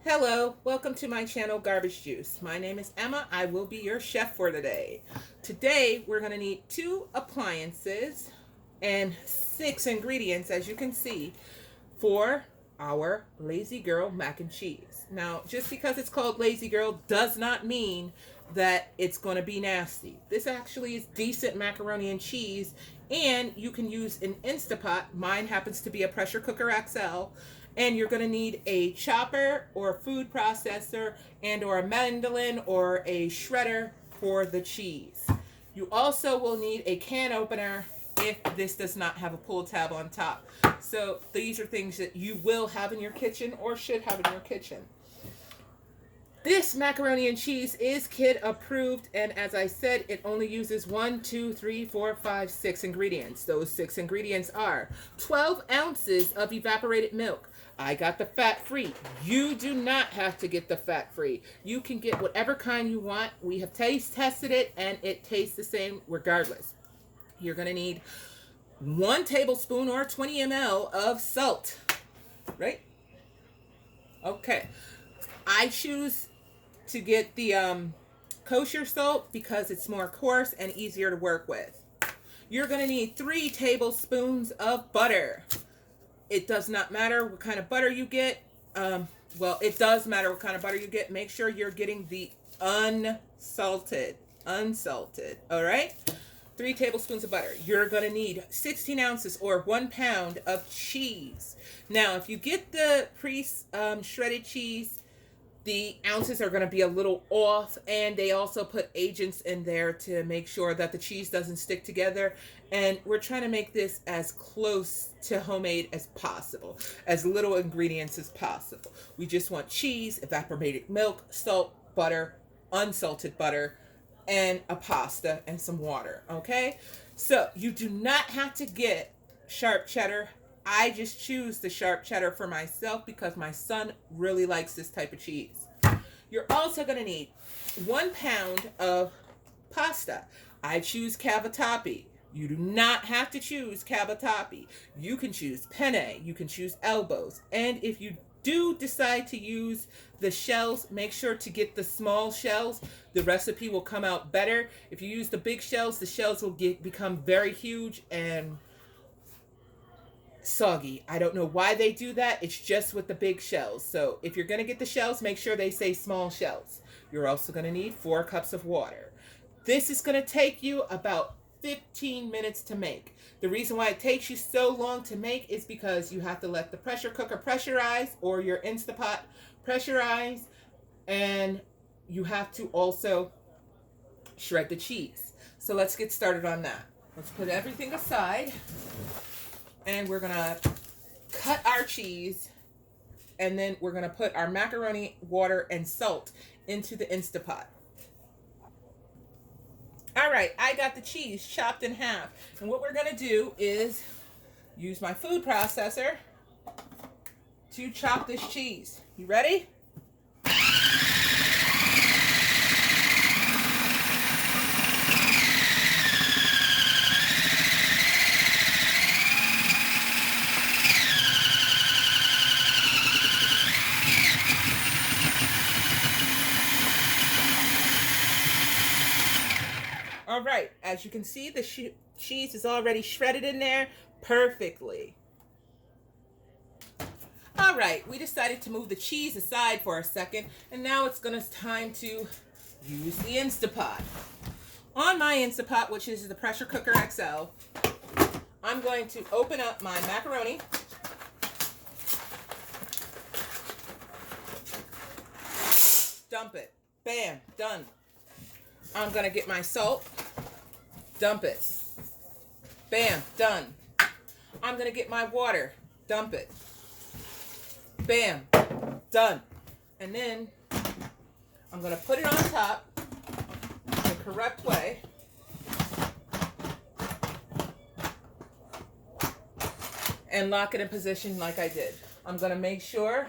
Hello, welcome to my channel Garbage Juice. My name is Emma. I will be your chef for today. Today we're going to need 2 appliances and 6 ingredients, as you can see, for our Lazy Girl mac and cheese. Now, just because it's called Lazy Girl does not mean that it's going to be nasty. This actually is decent macaroni and cheese, and you can use an Instapot. Mine happens to be a pressure cooker XL. And you're going to need a chopper or a food processor and or a mandolin or a shredder for the cheese. You also will need a can opener if this does not have a pull tab on top. So these are things that you will have in your kitchen or should have in your kitchen. This macaroni and cheese is kid approved, and as I said, it only uses 1, 2, 3, 4, 5, 6 ingredients. Those 6 ingredients are 12 ounces of evaporated milk. I got the fat-free. You do not have to get the fat-free. You can get whatever kind you want. We have taste tested it, and it tastes the same regardless. You're going to need 1 tablespoon or 20 ml of salt. Right? Okay. I choose to get the kosher salt because it's more coarse and easier to work with. You're going to need 3 tablespoons of butter. It does not matter what kind of butter you get. Well, it does matter what kind of butter you get. Make sure you're getting the unsalted. All right? 3 tablespoons of butter. You're going to need 16 ounces or 1 pound of cheese. Now, if you get the shredded cheese, the ounces are going to be a little off, and they also put agents in there to make sure that the cheese doesn't stick together. And we're trying to make this as close to homemade as possible, as little ingredients as possible. We just want cheese, evaporated milk, salt, butter, unsalted butter, and a pasta and some water. Okay, so you do not have to get sharp cheddar. I just choose the sharp cheddar for myself because my son really likes this type of cheese. You're also going to need 1 pound of pasta. I choose cavatappi. You do not have to choose cavatappi. You can choose penne. You can choose elbows. And if you do decide to use the shells, make sure to get the small shells. The recipe will come out better. If you use the big shells, the shells will become very huge and soggy. I don't know why they do that. It's just with the big shells. So if you're going to get the shells, make sure they say small shells. You're also going to need 4 cups of water. This is going to take you about 15 minutes to make. The reason why it takes you so long to make is because you have to let the pressure cooker pressurize or your Instapot pressurize, and you have to also shred the cheese. So let's get started on that. Let's put everything aside. And we're going to cut our cheese, and then we're going to put our macaroni, water, and salt into the Instapot. All right, I got the cheese chopped in half. And what we're going to do is use my food processor to chop this cheese. You ready? All right, as you can see, the cheese is already shredded in there perfectly. All right, we decided to move the cheese aside for a second, and now it's time to use the Instapot. On my Instapot, which is the pressure cooker XL, I'm going to open up my macaroni. Dump it. Bam, done. I'm going to get my salt. Dump it. Bam, done. I'm going to get my water. Dump it. Bam, done. And then I'm going to put it on top the correct way. And lock it in position like I did. I'm going to make sure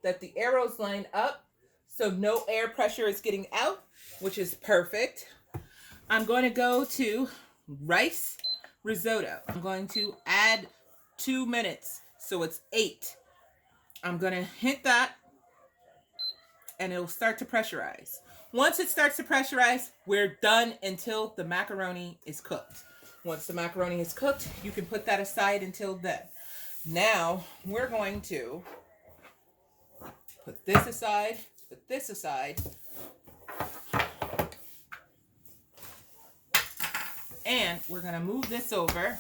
that the arrows line up so no air pressure is getting out, which is perfect. I'm going to go to rice risotto. I'm going to add 2 minutes, so it's 8. I'm going to hit that and it'll start to pressurize. Once it starts to pressurize, we're done until the macaroni is cooked. Once the macaroni is cooked, you can put that aside until then. Now, we're going to put this aside, and we're going to move this over,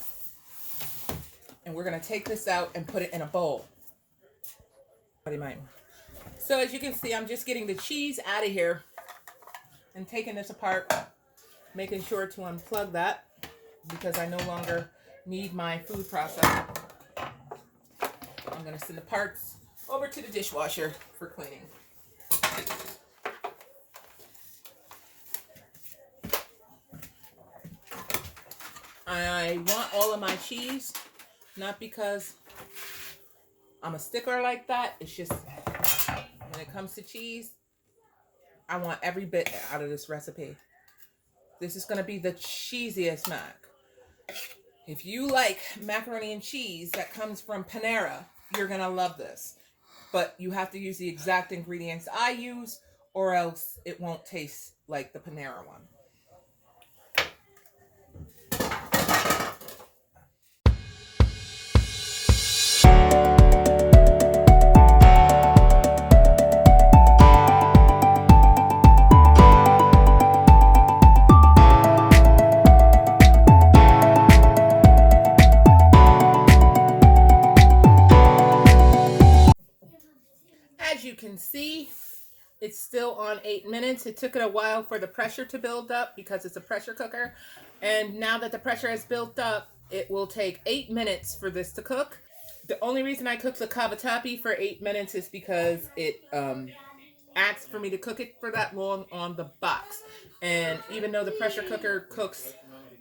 and we're going to take this out and put it in a bowl. So as you can see, I'm just getting the cheese out of here and taking this apart, making sure to unplug that because I no longer need my food processor. I'm going to send the parts over to the dishwasher for cleaning. I want all of my cheese, not because I'm a stickler like that. It's just when it comes to cheese, I want every bit out of this recipe. This is going to be the cheesiest mac. If you like macaroni and cheese that comes from Panera, you're going to love this. But you have to use the exact ingredients I use, or else it won't taste like the Panera one. As you can see, it's still on 8 minutes. It took it a while for the pressure to build up because it's a pressure cooker. And now that the pressure has built up, it will take 8 minutes for this to cook. The only reason I cooked the cavatappi for 8 minutes is because it asked for me to cook it for that long on the box. And even though the pressure cooker cooks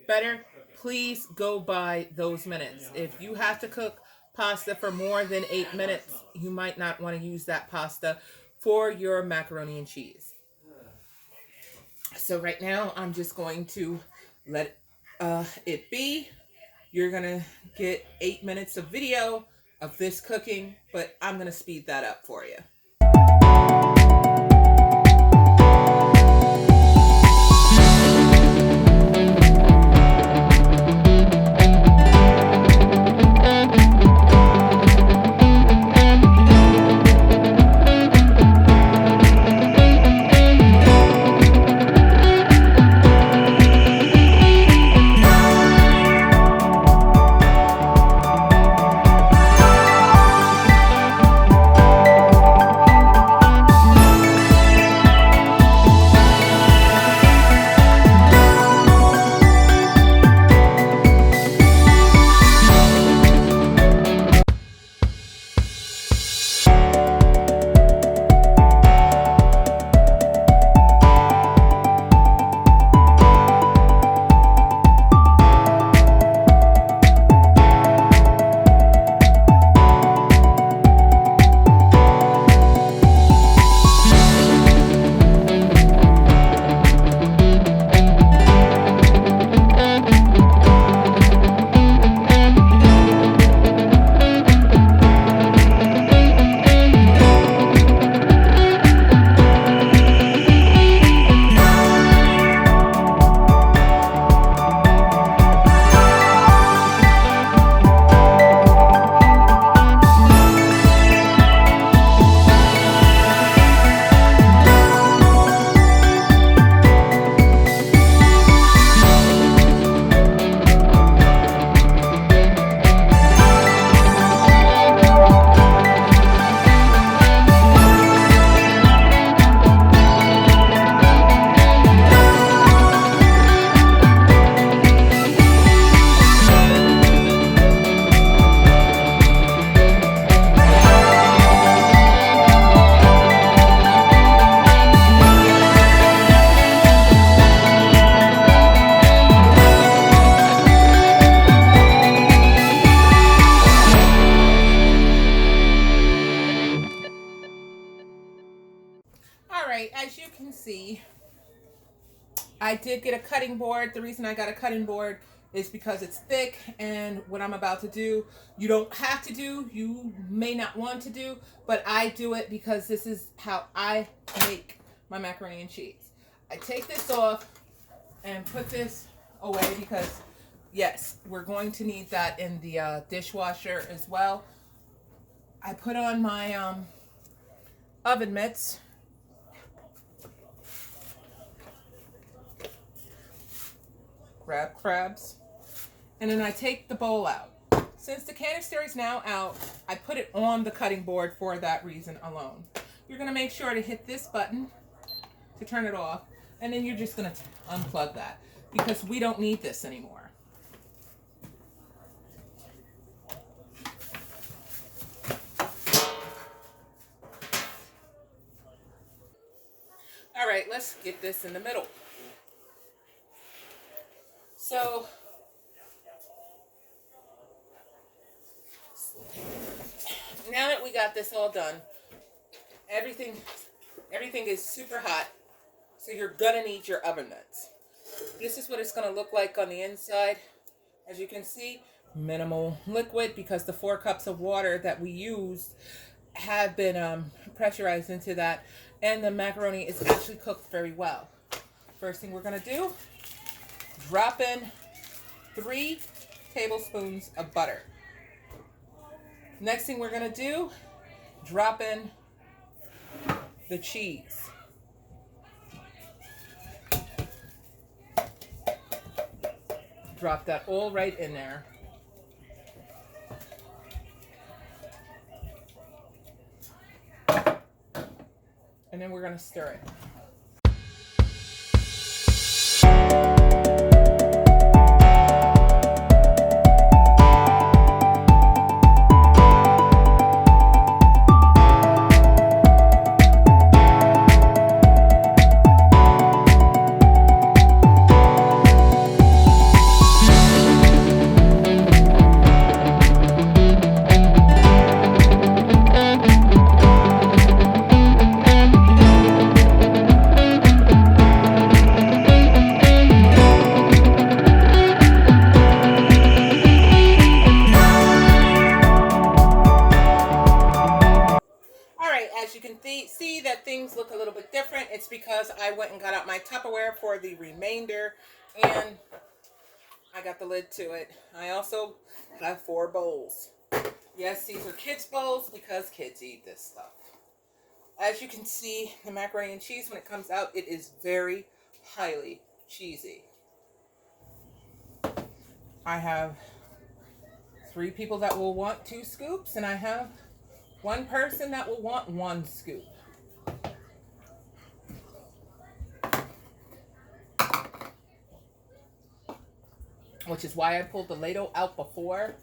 better, please go by those minutes. If you have to cook pasta for more than 8 minutes, you might not want to use that pasta for your macaroni and cheese. So right now, I'm just going to let it be. You're going to get 8 minutes of video of this cooking, but I'm going to speed that up for you. Alright, as you can see, I did get a cutting board. The reason I got a cutting board is because it's thick, and what I'm about to do, you don't have to do, you may not want to do, but I do it because this is how I make my macaroni and cheese. I take this off and put this away because, yes, we're going to need that in the dishwasher as well. I put on my oven mitts. Grab crabs. And then I take the bowl out. Since the canister is now out, I put it on the cutting board for that reason alone. You're going to make sure to hit this button to turn it off, and then you're just going to unplug that because we don't need this anymore. All right, let's get this in the middle. So now that we got this all done, everything is super hot, so you're gonna need your oven mitts. This is what it's gonna look like on the inside. As you can see, minimal liquid because the 4 cups of water that we used have been pressurized into that, and the macaroni is actually cooked very well. First thing we're gonna do, drop in 3 tablespoons of butter. Next thing we're gonna do, drop in the cheese. Drop that all right in there. And then we're gonna stir it. As you can see that things look a little bit different. It's because I went and got out my Tupperware for the remainder, and I got the lid to it. I also have 4 bowls. Yes, these are kids' bowls because kids eat this stuff. As you can see, the macaroni and cheese, when it comes out, it is very highly cheesy. I have 3 people that will want 2 scoops, and I have 1 person that will want 1 scoop. Which is why I pulled the ladle out before.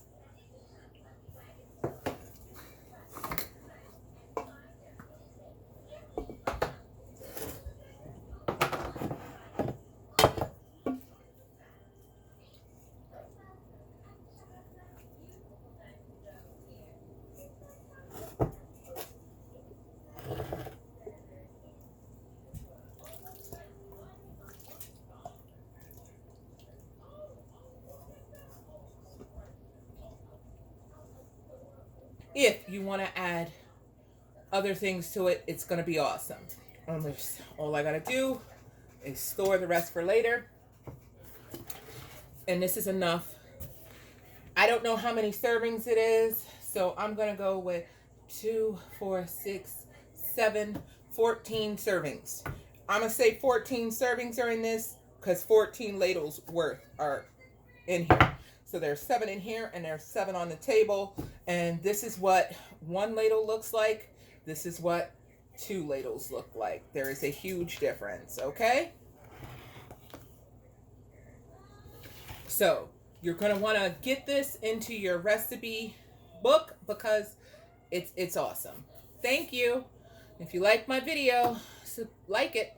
If you want to add other things to it, it's going to be awesome. All I got to do is store the rest for later. And this is enough. I don't know how many servings it is, so I'm going to go with 2, 4, 6, 7, 14 servings. I'm going to say 14 servings are in this because 14 ladles worth are in here. So there's 7 in here and there's 7 on the table. And this is what 1 ladle looks like. This is what 2 ladles look like. There is a huge difference, okay? So you're going to want to get this into your recipe book because it's awesome. Thank you. If you like my video, so like it.